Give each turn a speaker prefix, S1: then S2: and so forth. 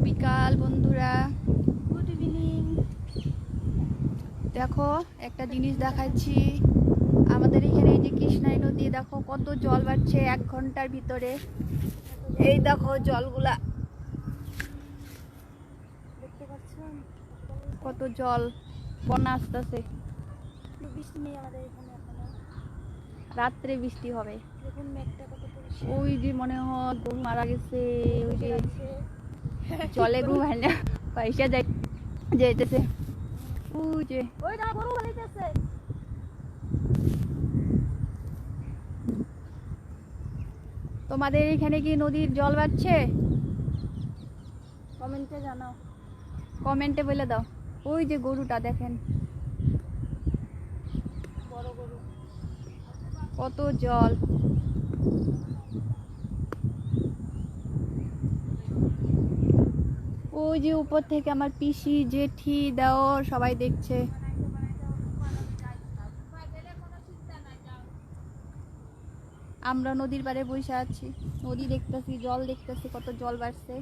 S1: বিকাল বন্ধুরা,
S2: good evening.
S1: দেখো একটা জিনিস দেখাচ্ছি। আমাদের এখানে এই যে কৃষ্ণাই নদী, দেখো কত জল বাড়ছে 1 ঘন্টার ভিতরে। এই দেখো জলগুলা,
S2: দেখতে পাচ্ছেন
S1: কত জল, বন্যা আসতেছে।
S2: বৃষ্টি নেই আমাদের এখানে এখনো।
S1: রাত্রে বৃষ্টি হবে।
S2: দেখুন মেঘটা কত পরিষ্কার।
S1: ওই যে মনে হয় গরু মারা গেছে, ওই যে
S2: আছে।
S1: জলে গরু ভাইনা পয়সা যাইতেছে। ওই যে
S2: ওই না গরু বানাইতেছে।
S1: তোমাদের এখানে কি নদীর জল বাড়ছে?
S2: কমেন্টে জানাও।
S1: কমেন্টে বলে দাও। ওই যে গরুটা দেখেন,
S2: বড় গরু।
S1: কত জল। ওই যে উপর থেকে আমার পিসি, জেঠি, দেওর সবাই দেখছে। আমরা নদীর পাড়ে বসে আছি, নদী দেখতেছি, জল দেখতেছি, কত জল বাড়ছে।